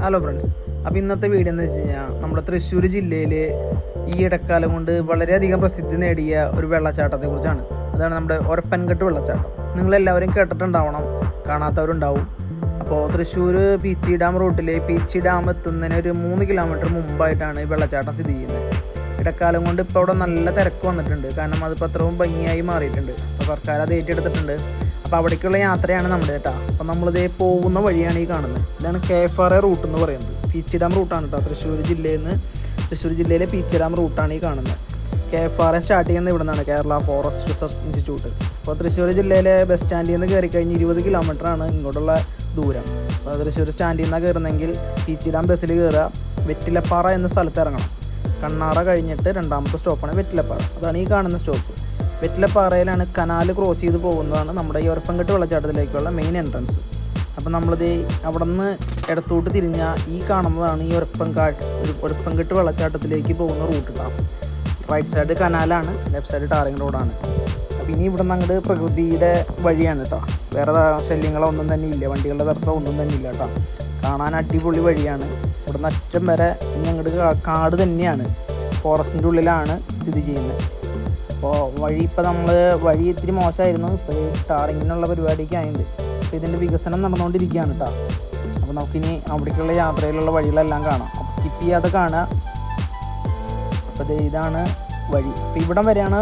Hello friends, അപ്പോൾ ഇന്നത്തെ video എന്ന് വെച്ച് കഴിഞ്ഞാൽ നമ്മുടെ തൃശ്ശൂർ ജില്ലയിൽ ഈ ഇടക്കാലം കൊണ്ട് വളരെയധികം പ്രസിദ്ധി നേടിയ ഒരു വെള്ളച്ചാട്ടത്തെക്കുറിച്ചാണ്. അതാണ് നമ്മുടെ ഒരപ്പൻകെട്ട് വെള്ളച്ചാട്ടം. നിങ്ങളെല്ലാവരും കേട്ടിട്ടുണ്ടാവണം, കാണാത്തവരുണ്ടാവും. അപ്പോൾ തൃശ്ശൂർ പീച്ചി ഡാം റൂട്ടിൽ പീച്ചി ഡാം എത്തുന്നതിന് ഒരു 3 കിലോമീറ്റർ മുമ്പായിട്ടാണ് ഈ വെള്ളച്ചാട്ടം സ്ഥിതി ചെയ്യുന്നത്. ഇടക്കാലം കൊണ്ട് ഇപ്പോൾ അവിടെ നല്ല തിരക്ക് വന്നിട്ടുണ്ട്, കാരണം അതിപ്പോൾ അത്രയും ഭംഗിയായി മാറിയിട്ടുണ്ട്. അപ്പോൾ സർക്കാർ അത് ഏറ്റെടുത്തിട്ടുണ്ട്. അപ്പോൾ അവിടേക്കുള്ള യാത്രയാണ് നമ്മുടെ കേട്ടോ. അപ്പോൾ നമ്മളിതേ പോകുന്ന വഴിയാണ് ഈ കാണുന്നത്. ഇതാണ് KFR റൂട്ട് എന്ന് പറയുന്നത്. പീച്ചി ഡാം റൂട്ടാണ് കേട്ടോ. തൃശ്ശൂർ ജില്ലയിലെ പീച്ചി ഡാം റൂട്ടാണ് ഈ കാണുന്നത്. KFR സ്റ്റാർട്ട് ചെയ്യുന്നത് ഇവിടെ നിന്നാണ്, കേരള ഫോറസ്റ്റ് റിസർച്ച് ഇൻസ്റ്റിറ്റ്യൂട്ട്. അപ്പോൾ തൃശ്ശൂർ ജില്ലയിലെ ബസ് സ്റ്റാൻഡിൽ നിന്ന് കയറി കഴിഞ്ഞ് 20 കിലോമീറ്ററാണ് ഇങ്ങോട്ടുള്ള ദൂരം. അപ്പോൾ തൃശ്ശൂർ സ്റ്റാൻഡിൽ നിന്നാണ് കയറുന്നെങ്കിൽ പീച്ചി ഡാം ബസ്സിൽ കയറുക, വെറ്റിലപ്പാറ എന്ന സ്ഥലത്ത് ഇറങ്ങണം. കണ്ണാറ കഴിഞ്ഞിട്ട് രണ്ടാമത്തെ സ്റ്റോപ്പാണ് വെറ്റിലപ്പാറ. അതാണ് ഈ കാണുന്ന സ്റ്റോപ്പ്. വെറ്റിലപ്പാറയിലാണ് കനാൽ ക്രോസ് ചെയ്ത് പോകുന്നതാണ് നമ്മുടെ ഈ ഒരപ്പൻകെട്ട് വെള്ളച്ചാട്ടത്തിലേക്കുള്ള മെയിൻ എൻട്രൻസ്. അപ്പോൾ നമ്മളിത് അവിടെ നിന്ന് ഇടത്തോട്ട് തിരിഞ്ഞാൽ ഈ കാണുന്നതാണ് ഈ ഒരപ്പൻകെട്ട് വെള്ളച്ചാട്ടത്തിലേക്ക് പോകുന്ന റൂട്ട് കേട്ടോ. റൈറ്റ് സൈഡ് കനാലാണ്, ലെഫ്റ്റ് സൈഡ് ടാറിങ് റോഡാണ്. അപ്പോൾ ഇനി ഇവിടെ നിന്ന് അങ്ങോട്ട് പ്രകൃതിയുടെ വഴിയാണ് കേട്ടോ. വേറെ ശല്യങ്ങളോ ഒന്നും തന്നെ ഇല്ല, വണ്ടികളുടെ തടസ്സം ഒന്നും തന്നെ ഇല്ല കേട്ടോ. കാണാൻ അടിപൊളി വഴിയാണ്. ഇവിടെ നിന്ന് അറ്റം വരെ ഇനി അങ്ങോട്ട് കാട് തന്നെയാണ്, ഫോറസ്റ്റിൻ്റെ ഉള്ളിലാണ് സ്ഥിതി ചെയ്യുന്നത്. അപ്പോൾ വഴി ഇത്തിരി മോശമായിരുന്നു. ഇപ്പോൾ ടാറിങ്ങിനുള്ള പരിപാടിയൊക്കെ ആയിട്ടുണ്ട്. അപ്പോൾ ഇതിൻ്റെ വികസനം നടന്നുകൊണ്ടിരിക്കുകയാണ് കേട്ടോ. അപ്പോൾ നമുക്കിനി അവിടേക്കുള്ള യാത്രയിലുള്ള വഴികളെല്ലാം കാണാം. അപ്പോൾ സ്കിപ്പ് ചെയ്യാതെ കാണുക. അപ്പോൾ ഇതാണ് വഴി. അപ്പോൾ ഇവിടം വരെയാണ്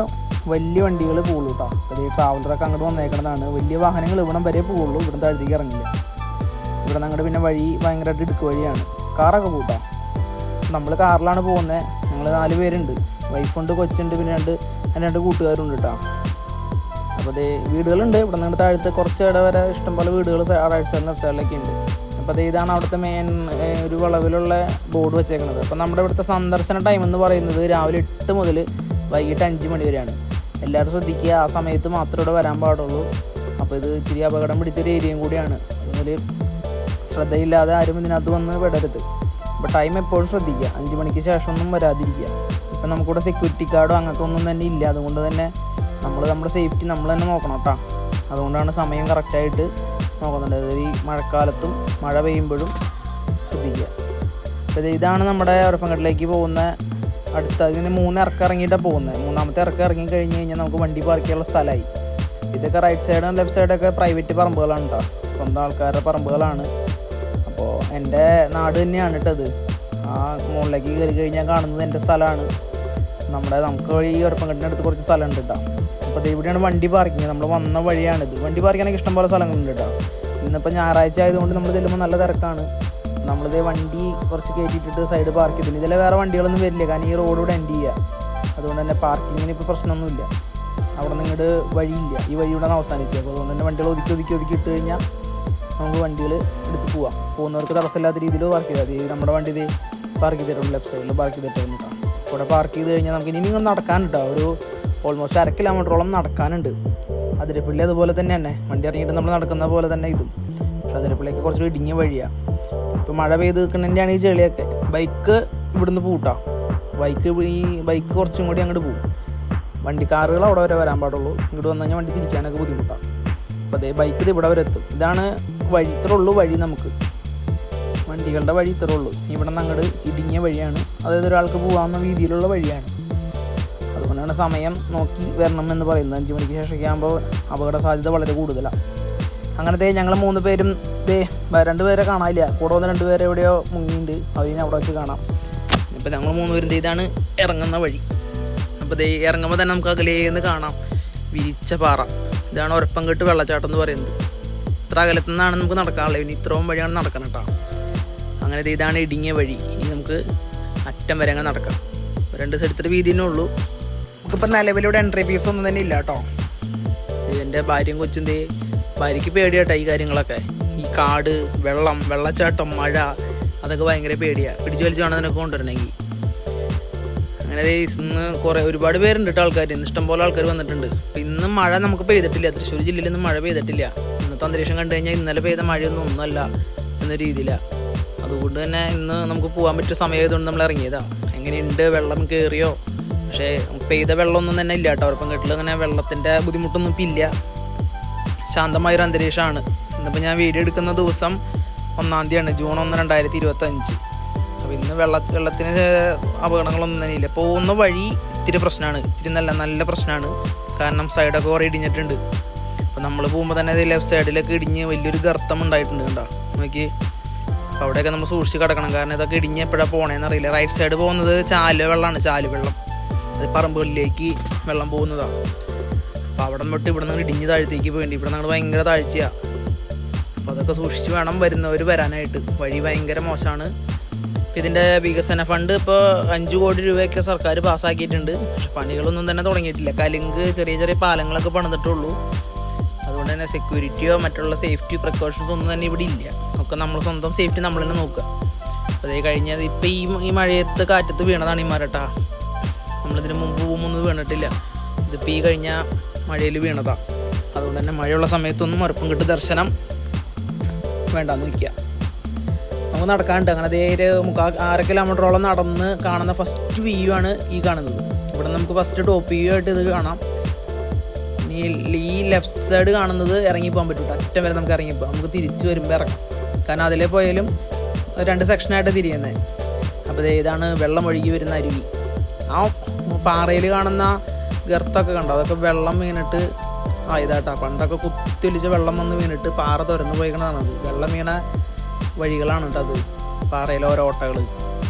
വലിയ വണ്ടികൾ പോകുള്ളൂ കേട്ടോ. അപ്പോൾ ട്രാവലറൊക്കെ അങ്ങോട്ട് വന്നേക്കുന്നതാണ്. വലിയ വാഹനങ്ങൾ ഇവിടം വരെ പോകുള്ളൂ, ഇവിടെ താഴത്തേക്ക് ഇറങ്ങില്ല. ഇവിടെ നിന്ന് അങ്ങോട്ട് പിന്നെ വഴി ഭയങ്കരമായിട്ട് ഇടുക്ക് വഴിയാണ്, കാറൊക്കെ പോകട്ടോ. നമ്മൾ കാറിലാണ് പോകുന്നത്. ഞങ്ങൾ 4 പേരുണ്ട്, വൈഫുണ്ട്, കൊച്ചുണ്ട്, പിന്നെ രണ്ട് കൂട്ടുകാരുണ്ട് കേട്ടോ. അപ്പോൾ വീടുകളുണ്ട്. ഇവിടെ നിന്ന് താഴത്ത് കുറച്ച് ഇട വരെ ഇഷ്ടംപോലെ വീടുകൾ റൈറ്റ് സൈഡിലും ലെഫ്റ്റ് സൈഡിലൊക്കെ ഉണ്ട്. അപ്പോൾ ഇതാണ് അവിടുത്തെ മെയിൻ ഒരു വളവിലുള്ള ബോർഡ് വെച്ചേക്കുന്നത്. അപ്പോൾ നമ്മുടെ ഇവിടുത്തെ സന്ദർശന ടൈം എന്ന് പറയുന്നത് രാവിലെ 8 മുതൽ വൈകിട്ട് 5 മണി വരെയാണ്. എല്ലാവരും ശ്രദ്ധിക്കുക, ആ സമയത്ത് മാത്രമേ ഇവിടെ വരാൻ പാടുള്ളൂ. അപ്പോൾ ഇത് ഇത്തിരി അപകടം പിടിച്ചൊരു ഏരിയയും കൂടിയാണ്. അതിൽ ശ്രദ്ധയില്ലാതെ ആരും ഇതിനകത്ത് വന്ന് വിടരുത്. അപ്പോൾ ടൈം എപ്പോഴും ശ്രദ്ധിക്കുക, 5 മണിക്ക് ശേഷം ഒന്നും വരാതിരിക്കുക. ഇപ്പം നമുക്കിവിടെ സെക്യൂരിറ്റി കാർഡോ അങ്ങനത്തെ ഒന്നും തന്നെ ഇല്ല. അതുകൊണ്ട് തന്നെ നമ്മുടെ സേഫ്റ്റി നമ്മൾ തന്നെ നോക്കണം കേട്ടോ. അതുകൊണ്ടാണ് സമയം കറക്റ്റായിട്ട് നോക്കുന്നുണ്ട്. അതായത് ഈ മഴക്കാലത്തും മഴ പെയ്യുമ്പോഴും ശ്രദ്ധിക്കുക. അപ്പോൾ ഇതാണ് നമ്മുടെ ഒരപ്പൻകെട്ടിലേക്ക് പോകുന്ന ഇതിന് 3 ഇറക്കം ഇറങ്ങിയിട്ടാണ് പോകുന്നത്. 3ാമത്തെ ഇറക്കം ഇറങ്ങി കഴിഞ്ഞ് കഴിഞ്ഞാൽ നമുക്ക് വണ്ടി പാർക്ക് ചെയ്യാനുള്ള സ്ഥലമായി. ഇതൊക്കെ റൈറ്റ് സൈഡും ലെഫ്റ്റ് സൈഡൊക്കെ പ്രൈവറ്റ് പറമ്പുകളാണ് കേട്ടോ, സ്വന്തം ആൾക്കാരുടെ പറമ്പുകളാണ്. അപ്പോൾ എൻ്റെ നാട് തന്നെയാണ് കേട്ടത്. ആ മുകളിലേക്ക് കയറി കഴിഞ്ഞാൽ കാണുന്നത് എൻ്റെ സ്ഥലമാണ്. നമുക്ക് ഈ ഒരപ്പൻകെട്ടിൻ്റെ അടുത്ത് കുറച്ച് സ്ഥലമുണ്ട് കേട്ടോ. അപ്പോൾ ഇവിടെയാണ് വണ്ടി പാർക്കിങ്. നമ്മൾ വന്ന വഴിയാണിത്. വണ്ടി പാർക്കിങ്ങൊക്കെ ഇഷ്ടംപോലെ സ്ഥലങ്ങളുണ്ട് കേട്ടോ. ഇന്നിപ്പോൾ ഞായറാഴ്ച ആയതുകൊണ്ട് നമ്മൾ ചെല്ലുമ്പോൾ നല്ല തിരക്കാണ്. നമ്മളിത് വണ്ടി കുറച്ച് കയറ്റിയിട്ടിട്ട് സൈഡ് പാർക്ക് ചെയ്തില്ല. ഇതിലെ വേറെ വണ്ടികളൊന്നും വരില്ല, കാരണം ഈ റോഡൂടെ എൻഡ് ചെയ്യുക. അതുകൊണ്ട് തന്നെ പാർക്കിങ്ങിന് ഇപ്പോൾ പ്രശ്നമൊന്നുമില്ല. അവിടെ നിന്ന് ഇങ്ങോട്ട് വഴിയില്ല, ഈ വഴിയുടെ അവസാനിക്കുക. അപ്പോൾ അതുകൊണ്ട് തന്നെ വണ്ടികൾ ഒതുക്കി ഇട്ട് കഴിഞ്ഞാൽ നമുക്ക് വണ്ടികൾ എടുത്ത് പോവാം. പോകുന്നവർക്ക് തടസ്സമില്ലാത്ത രീതിയിൽ പാർക്ക് ചെയ്താൽ നമ്മുടെ വണ്ടി ഇത് പാർക്ക് ചെയ്തിട്ടുണ്ട്, ലെഫ്റ്റ് സൈഡിൽ പാർക്ക് ചെയ്തിട്ടുണ്ട് കേട്ടോ. ഇവിടെ പാർക്ക് ചെയ്ത് കഴിഞ്ഞാൽ നമുക്ക് ഇനി നിങ്ങൾ നടക്കാനുണ്ടോ, ഒരു ഓൾമോസ്റ്റ് 1/2 കിലോമീറ്ററോളം നടക്കാനുണ്ട്. അതിരപ്പള്ളി അതുപോലെ തന്നെ വണ്ടി ഇറങ്ങിയിട്ട് നമ്മൾ നടക്കുന്ന പോലെ തന്നെ ഇതും. പക്ഷേ അതിരപ്പള്ളിയൊക്കെ കുറച്ച് ഇടുങ്ങിയ വഴിയാണ്. ഇപ്പോൾ മഴ പെയ്ത് നിൽക്കുന്നതിൻ്റെയാണ് ഈ ചെളിയൊക്കെ. ബൈക്ക് ഇവിടുന്ന് പൂട്ടാ, ബൈക്ക് കുറച്ചും കൂടി അങ്ങോട്ട് പോകും. കാറുകൾ അവിടെ വരെ വരാൻ പാടുള്ളൂ. ഇങ്ങോട്ട് വന്നു കഴിഞ്ഞാൽ വണ്ടി തിരിക്കാനൊക്കെ ബുദ്ധിമുട്ടാണ്. അപ്പോൾ ബൈക്ക് ഇത് ഇവിടെ വരെ എത്തും. ഇതാണ് വഴി, ഇത്രേ ഉള്ളൂ വഴി. നമുക്ക് വണ്ടികളുടെ വഴി ഇത്രേ ഉള്ളൂ. ഇവിടെ നിന്ന് അങ്ങോട്ട് ഇടുങ്ങിയ വഴിയാണ്, അതായത് ഒരാൾക്ക് പോകാവുന്ന രീതിയിലുള്ള വഴിയാണ്. അതുകൊണ്ടാണ് സമയം നോക്കി വരണം എന്ന് പറയുന്നത്. 5 മണിക്ക് ശേഷമൊക്കെ ആകുമ്പോൾ അപകട സാധ്യത വളരെ കൂടുതലാണ്. അങ്ങനത്തെ ഞങ്ങൾ 3 പേരും 2 പേരെ കാണാനില്ല, കൂടെ വന്ന് 2 പേരെ എവിടെയോ മുങ്ങിയുണ്ട്. അതിനെ അവിടെ വെച്ച് കാണാം. ഇപ്പോൾ ഞങ്ങൾ 3 പേരും ഇതാണ് ഇറങ്ങുന്ന വഴി. അപ്പോൾ ഇറങ്ങുമ്പോൾ തന്നെ നമുക്ക് അകലേന്ന് കാണാം വിരിച്ച പാറ. ഇതാണ് ഒരപ്പൻകെട്ട് വെള്ളച്ചാട്ടം എന്ന് പറയുന്നത്. ഇത്ര അകലത്തു നിന്നാണ് നമുക്ക് നടക്കാനുള്ളത്. ഇനി ഇത്രയും വഴിയാണ് നടക്കണം കേട്ടോ. അങ്ങനെ ഇതാണ് ഇടുങ്ങിയ വഴി. ഇനി നമുക്ക് അറ്റം വരെ അങ്ങനെ നടക്കാം. 2 സൈഡത്തെ വീതിയേ ഉള്ളൂ. നമുക്കിപ്പോൾ നിലവിലൂടെ എൻട്രി ഫീസ് ഒന്നും തന്നെ ഇല്ല കേട്ടോ. എൻ്റെ ഭാര്യയും കൊച്ചും ഭാര്യയ്ക്ക് പേടിയാട്ടോ ഈ കാര്യങ്ങളൊക്കെ. ഈ കാട്, വെള്ളം, വെള്ളച്ചാട്ടം, മഴ, അതൊക്കെ ഭയങ്കര പേടിയാണ്. പിടിച്ചു വലിച്ച് വേണം അതിനൊക്കെ കൊണ്ടുവരണമെങ്കിൽ. അങ്ങനെ ഇന്ന് ഒരുപാട് പേരുണ്ട് കേട്ടോ, ആൾക്കാർ. ഇന്ന് ഇഷ്ടംപോലെ ആൾക്കാർ വന്നിട്ടുണ്ട്. അപ്പോൾ ഇന്ന് മഴ നമുക്ക് പെയ്തിട്ടില്ല. തൃശ്ശൂർ ജില്ലയിൽ നിന്ന് മഴ പെയ്തിട്ടില്ല. ഇന്നത്തെ അന്തരീക്ഷം കണ്ടു കഴിഞ്ഞാൽ ഇന്നലെ പെയ്ത മഴയൊന്നുമല്ല എന്ന രീതിയിലാണ്. അതുകൊണ്ട് തന്നെ ഇന്ന് നമുക്ക് പോകാൻ പറ്റിയ സമയമായതുകൊണ്ട് നമ്മൾ ഇറങ്ങിയതാണ്. എങ്ങനെയുണ്ട്, വെള്ളം കയറിയോ? പക്ഷേ പെയ്ത വെള്ളമൊന്നും തന്നെ ഇല്ല കേട്ടോ. ഒരപ്പൻകെട്ടിൽ അങ്ങനെ വെള്ളത്തിൻ്റെ ബുദ്ധിമുട്ടൊന്നും ഇപ്പം ഇല്ല. ശാന്തമായൊരു അന്തരീക്ഷമാണ്. ഇന്നിപ്പോൾ ഞാൻ വീഡിയോ എടുക്കുന്ന ദിവസം 1 ജൂൺ 1, 2025. അപ്പോൾ ഇന്ന് വെള്ളത്തിന് അപകടങ്ങളൊന്നും തന്നെ ഇല്ല. പോകുന്ന വഴി ഇത്തിരി പ്രശ്നമാണ്, ഇത്തിരി നല്ല പ്രശ്നമാണ്. കാരണം സൈഡൊക്കെ കുറേ ഇടിഞ്ഞിട്ടുണ്ട്. അപ്പോൾ നമ്മൾ പോകുമ്പോൾ തന്നെ ലെഫ്റ്റ് സൈഡിലൊക്കെ ഇടിഞ്ഞ് വലിയൊരു ഗർത്തം ഉണ്ടായിട്ടുണ്ട്. കണ്ടോ നോക്കി. അപ്പോൾ അവിടെയൊക്കെ നമ്മൾ സൂക്ഷിച്ച് കിടക്കണം, കാരണം ഇതൊക്കെ ഇടിഞ്ഞ് എപ്പോഴാണ് പോകണേന്ന് അറിയില്ല. റൈറ്റ് സൈഡ് പോകുന്നത് ചാലുവെള്ളമാണ്, ചാലുവെള്ളം. അത് പറമ്പുകളിലേക്ക് വെള്ളം പോകുന്നതാണ്. അപ്പോൾ അവിടെ തൊട്ട് ഇവിടെ നിന്ന് ഇടിഞ്ഞ് താഴത്തേക്ക് പോയിട്ട് ഇവിടെ ഞങ്ങൾ ഭയങ്കര താഴ്ചയാണ്. അപ്പോൾ അതൊക്കെ സൂക്ഷിച്ച് വേണം വരുന്നവർ വരാനായിട്ട്. വഴി ഭയങ്കര മോശമാണ്. അപ്പോൾ ഇതിൻ്റെ വികസന ഫണ്ട് ഇപ്പോൾ 5 കോടി രൂപയൊക്കെ സർക്കാർ പാസ്സാക്കിയിട്ടുണ്ട്. പക്ഷെ പണികളൊന്നും തന്നെ തുടങ്ങിയിട്ടില്ല. കലുങ്ക് ചെറിയ പാലങ്ങളൊക്കെ പണിതിട്ടുള്ളൂ. അതുകൊണ്ട് തന്നെ സെക്യൂരിറ്റിയോ മറ്റുള്ള സേഫ്റ്റി പ്രിക്കോഷൻസ് ഒന്നും തന്നെ ഇവിടെ ഇല്ല. ഒക്കെ നമ്മൾ സ്വന്തം സേഫ്റ്റി നമ്മൾ തന്നെ നോക്കുക. അതേ കഴിഞ്ഞത് ഇപ്പോൾ ഈ മഴയത്ത് കാറ്റത്ത് വീണതാണ് ഈ മരട്ടാ. നമ്മളിതിന് മുമ്പ് വീണിട്ടില്ല. ഇതിപ്പോൾ ഈ കഴിഞ്ഞ മഴയിൽ വീണതാണ്. അതുകൊണ്ട് തന്നെ മഴയുള്ള സമയത്തൊന്നും ഒരപ്പൻകെട്ട് ദർശനം വേണ്ടാന്ന് വയ്ക്കുക. നമുക്ക് നടക്കാനുണ്ട്. അങ്ങനെ അതേ 6 കിലോമീറ്ററോളം നടന്ന് കാണുന്ന ഫസ്റ്റ് വ്യൂ ആണ് ഈ കാണുന്നത്. ഇവിടെ നമുക്ക് ഫസ്റ്റ് ടോപ്പ് വ്യൂ ആയിട്ട് ഇത് കാണാം. ഈ ലെഫ്റ്റ് സൈഡ് കാണുന്നത് ഇറങ്ങിപ്പോകാൻ പറ്റും. അറ്റം വരെ നമുക്ക് ഇറങ്ങിപ്പോകാം. നമുക്ക് തിരിച്ച് വരുമ്പോൾ ഇറങ്ങാം. കാരണം അതിലെ പോയാലും 2 സെക്ഷനായിട്ട് തിരിയുന്നത്. അപ്പോൾ ഇതാണ് വെള്ളം ഒഴുകി വരുന്ന അരുവി. ആ പാറയിൽ കാണുന്ന ഗർത്തമൊക്കെ കണ്ടോ, അതൊക്കെ വെള്ളം വീണിട്ട് ഇതാട്ടാ. പണ്ടൊക്കെ കുത്തിയൊലിച്ച് വെള്ളം വന്ന് വീണിട്ട് പാറ തുറന്നു പോയിക്കണതാണത്. വെള്ളം വീണ വഴികളാണ് കേട്ടോ അത്, പാറയിലെ ഓരോ ഓട്ടകൾ.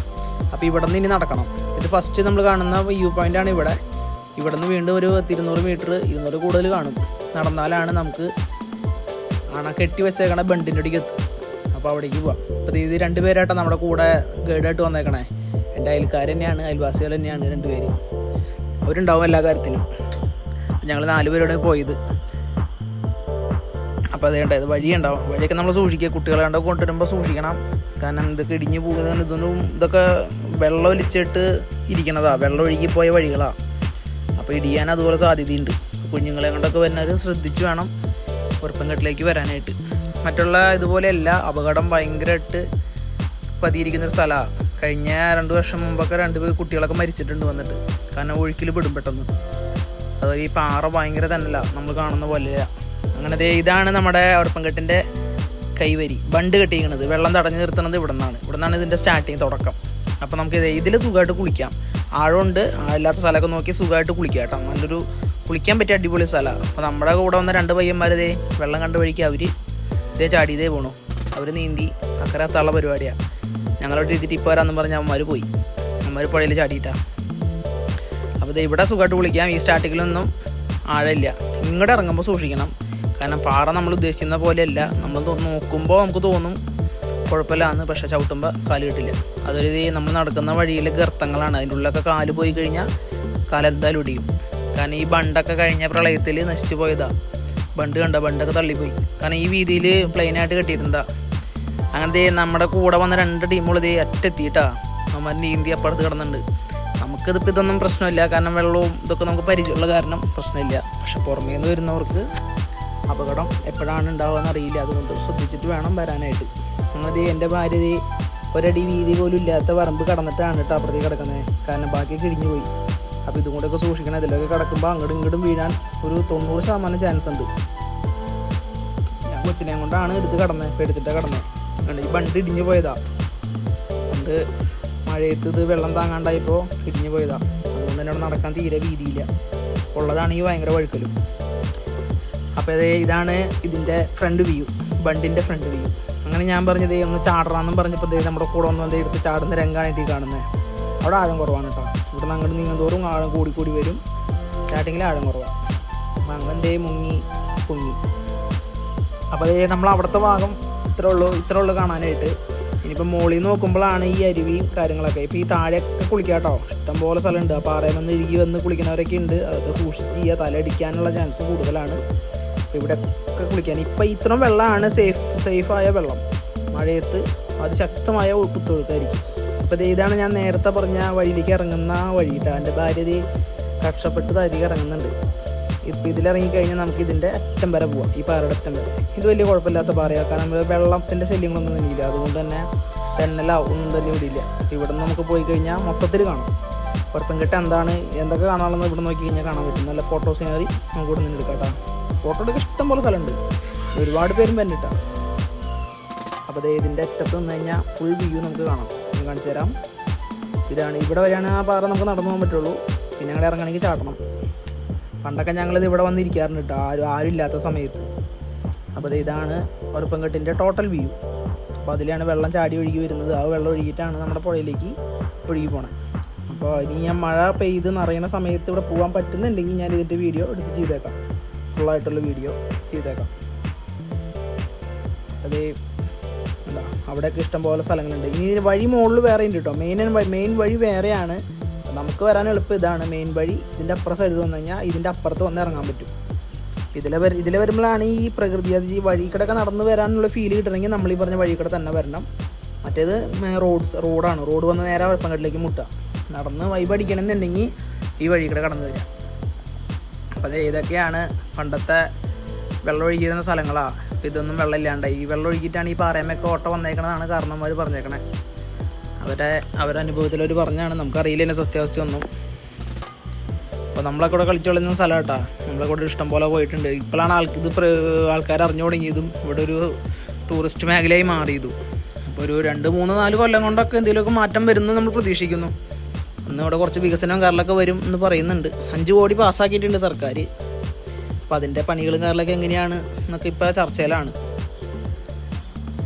അപ്പോൾ ഇവിടെ നിന്ന് ഇനി നടക്കണം. ഇത് ഫസ്റ്റ് നമ്മൾ കാണുന്ന വ്യൂ പോയിൻ്റാണ് ഇവിടെ. ഇവിടെ നിന്ന് വീണ്ടും ഒരു 200 മീറ്റർ 200 കൂടുതൽ കാണും. നടന്നാലാണ് നമുക്ക് കെട്ടി വെച്ചേക്കണ ബണ്ടിൻ്റെ അടിക്ക് എത്തും. അപ്പോൾ അവിടേക്ക് പോവാം. അപ്പോൾ ഇത് 2 പേരായിട്ടാണ് നമ്മുടെ കൂടെ ഗൈഡായിട്ട് വന്നേക്കണേ. എൻ്റെ അയൽക്കാർ തന്നെയാണ്, അയൽവാസികൾ തന്നെയാണ് 2 പേര്. അവരുണ്ടാവും എല്ലാ കാര്യത്തിലും. ഞങ്ങൾ 4 പേരോടെ പോയത്. അപ്പോൾ അത് വഴിയുണ്ടാവും. വഴിയൊക്കെ നമ്മൾ സൂക്ഷിക്കുക. കുട്ടികളെ കൊണ്ടുവരുമ്പോൾ സൂക്ഷിക്കണം. കാരണം ഇതൊക്കെ ഇടിഞ്ഞ് പോകുന്നതാണ്. ഇതൊക്കെ വെള്ളം ഒലിച്ചിട്ട് ഇരിക്കണതാണ്, വെള്ളം ഒഴുകിപ്പോയ വഴികളാണ്. അപ്പോൾ ഇടിയാൻ അതുപോലെ സാധ്യതയുണ്ട്. കുഞ്ഞുങ്ങളെ കൊണ്ടൊക്കെ വരുന്നവർ ശ്രദ്ധിച്ച് വേണം ഒരപ്പൻകെട്ടിലേക്ക് വരാനായിട്ട്. മറ്റുള്ള ഇതുപോലെയല്ല, അപകടം ഭയങ്കരമായിട്ട് പതിയിരിക്കുന്നൊരു സ്ഥലമാണ്. കഴിഞ്ഞ 2 വർഷം മുമ്പൊക്കെ 2 കുട്ടികളൊക്കെ മരിച്ചിട്ടുണ്ട് വന്നിട്ട്. കാരണം ഒഴുക്കിൽ പെടും പെട്ടെന്ന്. അതുപോലെ ഈ പാറ ഭയങ്കര തന്നെയല്ല, നമ്മൾ കാണുന്ന പോലെയല്ല. അങ്ങനെ ഇതാണ് നമ്മുടെ ഒരപ്പൻകെട്ടിൻ്റെ കൈവരി. ബണ്ട് കെട്ടിയിരിക്കുന്നത്, വെള്ളം തടഞ്ഞു നിർത്തുന്നത് ഇവിടെ നിന്നാണ് ഇതിൻ്റെ സ്റ്റാർട്ടിങ്, തുടക്കം. അപ്പോൾ നമുക്ക് ഇതിൽ സുഖമായിട്ട് കുളിക്കാം. ആഴമുണ്ട്, ആഴില്ലാത്ത സ്ഥലമൊക്കെ നോക്കി സുഖമായിട്ട് കുളിക്കാം കേട്ടോ. നല്ലൊരു കുളിക്കാൻ പറ്റിയ അടിപൊളി സ്ഥലമാണ്. അപ്പോൾ നമ്മുടെ കൂടെ വന്ന 2 പയ്യന്മാർ വെള്ളം കണ്ട വഴിക്ക് അവർ ചാടി പോണു. അവർ നീന്തി അക്കരെ എത്താനുള്ള പരിപാടിയാണ്. ഞങ്ങളോട് രീതിയിൽ ഇപ്പോൾ വരാമെന്ന് പറഞ്ഞാൽ അവന്മാർ പോയി. അവന്മാർ പുഴയിൽ ചാടിയിട്ടാണ്. അപ്പോൾ ഇവിടെ സുഖമായിട്ട് കുളിക്കാം. ഈ സ്റ്റാർട്ടിങ്ങിലൊന്നും ആഴമില്ല. ഇങ്ങോട്ട് ഇറങ്ങുമ്പോൾ സൂക്ഷിക്കണം. കാരണം പാറ നമ്മൾ ഉദ്ദേശിക്കുന്ന പോലെയല്ല. നമ്മൾ നോക്കുമ്പോൾ നമുക്ക് തോന്നും കുഴപ്പമില്ലാന്ന്, പക്ഷേ ചവിട്ടുമ്പോൾ കാല് കിട്ടില്ല. അതൊരു നമ്മൾ നടക്കുന്ന വഴിയിൽ ഗർത്തങ്ങളാണ്. അതിൻ്റെ ഉള്ളിലൊക്കെ കാല് പോയി കഴിഞ്ഞാൽ കാലെന്തായാലും ഒടിയും. കാരണം ഈ ബണ്ടൊക്കെ കഴിഞ്ഞ പ്രളയത്തിൽ നശിച്ചു പോയതാണ്. ബണ്ടൊക്കെ തള്ളിപ്പോയി. കാരണം ഈ വീതിയിൽ പ്ലെയിനായിട്ട് കെട്ടിയിട്ടുണ്ടാ. അങ്ങനത്തെ നമ്മുടെ കൂടെ വന്ന 2 ടീമുകൾ അറ്റെത്തിയിട്ടാ. നമ്മൾ നീന്തി അപ്പുറത്ത് കിടന്നുണ്ട്. നമുക്കിതിപ്പോൾ ഇതൊന്നും പ്രശ്നമില്ല. കാരണം വെള്ളവും ഇതൊക്കെ നമുക്ക് പരിചയമുള്ള കാരണം പ്രശ്നമില്ല. പക്ഷെ പുറമേ നിന്ന് വരുന്നവർക്ക് അപകടം എപ്പോഴാണ് ഉണ്ടാവുകയെന്ന് അറിയില്ല. അതുകൊണ്ട് ശ്രദ്ധിച്ചിട്ട് വേണം വരാനായിട്ട്. ഞങ്ങളത് എൻ്റെ ഭാര്യ 1 അടി വീതി പോലും ഇല്ലാത്ത പറമ്പ് കടന്നിട്ടാണ് കേട്ടോ അപ്പുറത്തേക്ക് കിടക്കുന്നത്. കാരണം ബാക്കിയൊക്കെ ഇടിഞ്ഞു പോയി. അപ്പോൾ ഇതും കൂടെയൊക്കെ സൂക്ഷിക്കണം. ഇതിലൊക്കെ കിടക്കുമ്പോൾ അങ്ങോട്ടും ഇങ്ങോട്ടും വീഴാൻ ഒരു 90% ചാൻസ് ഉണ്ട്. ഞാൻ കൊച്ചിനെയും കൊണ്ടാണ് എടുത്ത് കടന്നത്, പേടിച്ചിട്ടാണ് കടന്നത്. ഈ ബണ്ട് ഇടിഞ്ഞു പോയതാ. ബണ്ട് മഴയത്ത് ഇത് വെള്ളം താങ്ങാണ്ടായപ്പോൾ ഇടിഞ്ഞു പോയതാ. അതുകൊണ്ട് തന്നെ അവിടെ നടക്കാൻ തീരെ വീതിയില്ല. ഉള്ളതാണെങ്കിൽ ഭയങ്കര വഴുക്കലും. അപ്പോൾ ഇതാണ് ഇതിൻ്റെ ഫ്രണ്ട് വ്യൂ, ബണ്ടിൻ്റെ ഫ്രണ്ട് വ്യൂ. അങ്ങനെ ഞാൻ പറഞ്ഞത് ഒന്ന് ചാടറാന്നും പറഞ്ഞപ്പോൾ നമ്മുടെ കൂടെ ഒന്ന് എടുത്ത് ചാടുന്ന രംഗമായിട്ട് ഈ കാണുന്നത്. അവിടെ ആഴം കുറവാണ് കേട്ടോ. ഇവിടെ നിന്ന് അങ്ങോട്ട് നീങ്ങുന്തോറും ആഴം കൂടി വരും. സ്റ്റാർട്ടിങ്ങിൽ ആഴം കുറവാണ്. അങ്ങനെ മുങ്ങി പൊങ്ങി. അപ്പോൾ നമ്മൾ അവിടുത്തെ ഭാഗം ഇത്ര ഉള്ളൂ കാണാനായിട്ട്. ഇനിയിപ്പോൾ മുകളിൽ നിന്ന് നോക്കുമ്പോഴാണ് ഈ അരുവിയും കാര്യങ്ങളൊക്കെ. ഇപ്പോൾ ഈ താഴെയൊക്കെ കുളിക്കാം കേട്ടോ. ഇഷ്ടംപോലെ സ്ഥലമുണ്ട്. ആ പാറയിൽ വന്ന് ഇഴുകി വന്ന് കുളിക്കുന്നവരൊക്കെ ഉണ്ട്. അതൊക്കെ സൂക്ഷിച്ച് ചെയ്യുക. തലയടിക്കാനുള്ള ചാൻസ് കൂടുതലാണ്. അപ്പോൾ ഇവിടെ ഒക്കെ കുളിക്കാൻ ഇപ്പോൾ ഇത്രയും വെള്ളമാണ് സേഫായ വെള്ളം. മഴയത്ത് അതിശക്തമായ കുത്തൊഴുക്കായിരിക്കും. അപ്പോൾ ഇതാണ് ഞാൻ നേരത്തെ പറഞ്ഞ വഴിയിലേക്ക് ഇറങ്ങുന്ന വഴിയിട്ടാണ്. എൻ്റെ ഭാര്യ കഷ്ടപ്പെട്ട് താഴേക്ക് ഇറങ്ങുന്നുണ്ട്. ഇപ്പോൾ ഇതിലിറങ്ങിക്കഴിഞ്ഞാൽ നമുക്ക് ഇതിൻ്റെ അറ്റം വരെ പോവാം. ഈ പാറയുടെ അറ്റം വരെ. ഇത് വലിയ കുഴപ്പമില്ലാത്ത പാറയാണ്. കാരണം വെള്ളത്തിൻ്റെ ശല്യങ്ങളൊന്നും തന്നെയില്ല. അതുകൊണ്ട് തന്നെ ഒന്നും തന്നെ ഇവിടെയില്ല. ഇവിടെ നിന്ന് നമുക്ക് പോയി കഴിഞ്ഞാൽ മൊത്തത്തിൽ കാണാം ഒരപ്പൻകെട്ട് എന്തൊക്കെ കാണാനുള്ളത് ഇവിടെ നോക്കി കഴിഞ്ഞാൽ കാണാൻ പറ്റും. നല്ല ഫോട്ടോ സീനറി നമുക്ക് ഇവിടെ നിന്ന് എടുക്കാം കേട്ടോ. ഫോട്ടോ എടുക്കാൻ ഇഷ്ടംപോലെ സ്ഥലമുണ്ട്. ഒരുപാട് പേരും വന്നിട്ടാണ്. അപ്പോൾ അപ്പോൾ അത് ഇതിൻ്റെ അറ്റത്ത് നിന്ന് കഴിഞ്ഞാൽ ഫുൾ വ്യൂ നമുക്ക് കാണാം. ഞാൻ കാണിച്ചു തരാം. ഇതാണ്, ഇവിടെ വരെയാണ് ആ പാറ നമുക്ക് നടന്നു പോകാൻ പറ്റുള്ളൂ. പിന്നെ ഞങ്ങൾ ഇറങ്ങണമെങ്കിൽ ചാട്ടണം. പണ്ടൊക്കെ ഞങ്ങളിത് ഇവിടെ വന്നിരിക്കാറുണ്ട് കേട്ടോ, ആരും ഇല്ലാത്ത സമയത്ത്. അപ്പോൾ ഇതാണ് ഒരപ്പൻകെട്ടിൻ്റെ ടോട്ടൽ വ്യൂ. അപ്പോൾ അതിലാണ് വെള്ളം ചാടി ഒഴുകി വരുന്നത്. ആ വെള്ളം ഒഴുകിയിട്ടാണ് നമ്മുടെ പുഴയിലേക്ക് ഒഴുകി പോണത്. അപ്പോൾ ഇനി ഞാൻ മഴ പെയ്ത് നിറയുന്ന സമയത്ത് ഇവിടെ പോകാൻ പറ്റുന്നുണ്ടെങ്കിൽ ഞാൻ ഇതിൻ്റെ വീഡിയോ എടുത്ത് ചെയ്തേക്കാം, ഫുള്ളായിട്ടുള്ള വീഡിയോ ചെയ്തേക്കാം. അത് എന്താ അവിടെയൊക്കെ ഇഷ്ടംപോലെ സ്ഥലങ്ങളുണ്ട്. ഇനി ഇതിന് വഴി മുകളിൽ വേറെ ഉണ്ട് കേട്ടോ. മെയിൻ വഴി വേറെയാണ്. നമുക്ക് വരാൻ എളുപ്പം ഇതാണ് മെയിൻ വഴി. ഇതിൻ്റെ അപ്പുറം സൈഡ് വന്നു കഴിഞ്ഞാൽ ഇതിൻ്റെ അപ്പുറത്ത് വന്ന് ഇറങ്ങാൻ പറ്റും. ഇതിലെ വരുമ്പോഴാണ് ഈ പ്രകൃതി, അത് ഈ വഴി കൂടെ നടന്ന് വരാനുള്ള ഫീൽ കിട്ടണമെങ്കിൽ നമ്മൾ ഈ പറഞ്ഞ വഴി കൂടെ തന്നെ വരണം. മറ്റേത് റോഡാണ്. റോഡ് വന്ന് നേരെ ഒരപ്പൻകെട്ടിലേക്ക് മുട്ടുക. നടന്ന് വൈബ് അടിക്കണമെന്നുണ്ടെങ്കിൽ ഈ വഴി കൂടെ കടന്നു വരിക. അപ്പോൾ ഇതൊക്കെയാണ് പണ്ടത്തെ വെള്ളം ഒഴുകിയിരുന്ന സ്ഥലങ്ങളാണ്. അപ്പോൾ ഇതൊന്നും വെള്ളമില്ലാണ്ടായി. ഈ വെള്ളം ഒഴുകിയിട്ടാണ് ഈ പാറയമൊക്കെ ഓട്ട വന്നേക്കണതാണ് കാരണന്മാർ പറഞ്ഞേക്കണേ. അവരുടെ അനുഭവത്തിലൊരു പറഞ്ഞാണ്, നമുക്കറിയില്ല എൻ്റെ സത്യാവസ്ഥ ഒന്നും. അപ്പോൾ നമ്മളെ കൂടെ കളിച്ചു കളിക്കുന്ന സ്ഥലം കേട്ടോ. നമ്മളെ കൂടെ ഇഷ്ടം പോലെ പോയിട്ടുണ്ട്. ഇപ്പോഴാണ് ആൾക്കാർ അറിഞ്ഞു തുടങ്ങിയതും ഇവിടെ ഒരു ടൂറിസ്റ്റ് മേഖലയായി മാറിയതും. അപ്പോൾ ഒരു 2, 3, 4 കൊല്ലം കൊണ്ടൊക്കെ എന്തെങ്കിലുമൊക്കെ മാറ്റം വരുന്നു നമ്മൾ പ്രതീക്ഷിക്കുന്നു. അന്ന് ഇവിടെ കുറച്ച് വികസനവും കാര്യങ്ങളൊക്കെ വരും എന്ന് പറയുന്നുണ്ട്. 5 കോടി പാസ്സാക്കിയിട്ടുണ്ട് സർക്കാർ. അപ്പോൾ അതിൻ്റെ പണികളും കാര്യങ്ങളൊക്കെ എങ്ങനെയാണ് എന്നൊക്കെ ഇപ്പോൾ ചർച്ചയിലാണ്.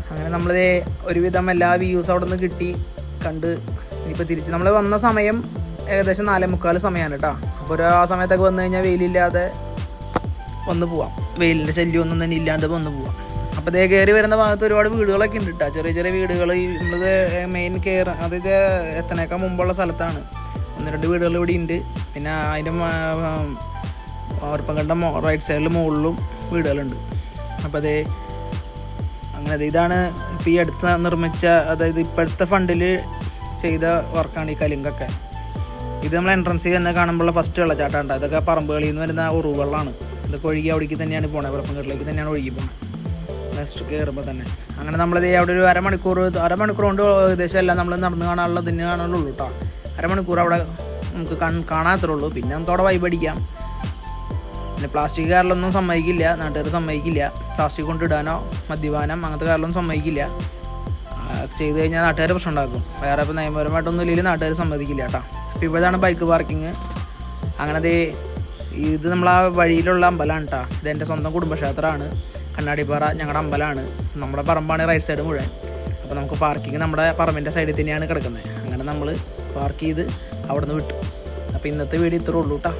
അങ്ങനെ നമ്മളിത് ഒരുവിധം എല്ലാ വ്യൂസ് അവിടെ നിന്ന് കിട്ടി കണ്ട് ഇനിയിപ്പോൾ തിരിച്ച് നമ്മൾ വന്ന സമയം ഏകദേശം 4:45 സമയമാണ് കേട്ടോ. അപ്പോൾ ആ സമയത്തൊക്കെ വന്നു കഴിഞ്ഞാൽ വെയിലില്ലാതെ വന്ന് പോവാം. വെയിലിൻ്റെ ശല്യമൊന്നും തന്നെ ഇല്ലാണ്ട് വന്ന് പോവാം. അപ്പോൾ കയറി വരുന്ന ഭാഗത്ത് ഒരുപാട് വീടുകളൊക്കെ ഉണ്ട് കേട്ടോ. ചെറിയ ചെറിയ വീടുകൾ. നമ്മളത് മെയിൻ അതായത് എത്തനേക്കാൾ മുമ്പുള്ള സ്ഥലത്താണ്. 1-2 വീടുകൾ ഇവിടെ ഉണ്ട്. പിന്നെ അതിൻ്റെ ഒരപ്പൻകെട്ടിൻ്റെ റൈറ്റ് സൈഡിൽ മുകളിലും വീടുകളുണ്ട്. അപ്പോൾ അങ്ങനെ ഇതാണ് ഇപ്പോൾ ഈ അടുത്ത് നിർമ്മിച്ച, അതായത് ഇപ്പോഴത്തെ ഫണ്ടിൽ ചെയ്ത വർക്കാണ് ഈ കലുങ്കൊക്കെ. ഇത് നമ്മൾ എൻട്രൻസിൽ തന്നെ കാണുമ്പോഴുള്ള ഫസ്റ്റ് വെള്ളച്ചാട്ടം ഉണ്ട്. ഇതൊക്കെ പറമ്പുകളിൽ നിന്ന് വരുന്ന ഉറുവെള്ളമാണ്. ഇതൊക്കെ ഒഴുകി അവിടേക്ക് തന്നെയാണ് പോണത്. ഒരപ്പൻകെട്ടിലേക്ക് തന്നെയാണ് ഒഴുകി പോകുന്നത് നെക്സ്റ്റ് കയറുമ്പോൾ തന്നെ. അങ്ങനെ നമ്മളിത് അവിടെ ഒരു അരമണിക്കൂർ കൊണ്ട് ഏകദേശം എല്ലാം നമ്മൾ നടന്ന് കാണാനുള്ള ഇതിന് കാണാനുള്ളൂ കേട്ടോ. അരമണിക്കൂർ അവിടെ നമുക്ക് കാണാത്തേ ഉള്ളൂ. പിന്നെ നമുക്ക് അവിടെ വൈബ് അടിക്കാം. പിന്നെ പ്ലാസ്റ്റിക് കാറിലൊന്നും സമ്മതിക്കില്ല, നാട്ടുകാർ സമ്മതിക്കില്ല. പ്ലാസ്റ്റിക് കൊണ്ടിടാനോ മദ്യപാനം അങ്ങനത്തെ കാറിലൊന്നും സമ്മതിക്കില്ല. ചെയ്ത് കഴിഞ്ഞാൽ നാട്ടുകാർ പ്രശ്നം ഉണ്ടാക്കും. വേറെ ഇപ്പോൾ നിയമപരമായിട്ടൊന്നും ഇല്ലെങ്കിൽ നാട്ടുകാർ സമ്മതിക്കില്ല കേട്ടോ. അപ്പോൾ ഇവിടെയാണ് ബൈക്ക് പാർക്കിങ്. അങ്ങനെ ഇത് നമ്മളാ വഴിയിലുള്ള അമ്പലമാണ് കേട്ടോ. ഇതെൻ്റെ സ്വന്തം കുടുംബക്ഷേത്രമാണ്. കണ്ണാടിപ്പാറ ഞങ്ങളുടെ അമ്പലമാണ്. നമ്മുടെ പറമ്പാണ് റൈറ്റ് സൈഡ് മുഴുവൻ. അപ്പോൾ നമുക്ക് പാർക്കിങ് നമ്മുടെ പറമ്പിൻ്റെ സൈഡിൽ തന്നെയാണ് കിടക്കുന്നത്. അങ്ങനെ നമ്മൾ പാർക്ക് ചെയ്ത് അവിടെ നിന്ന് വിട്ടു. അപ്പോൾ ഇന്നത്തെ വീഡിയോ ഇത്രേ ഉള്ളൂ കേട്ടോ.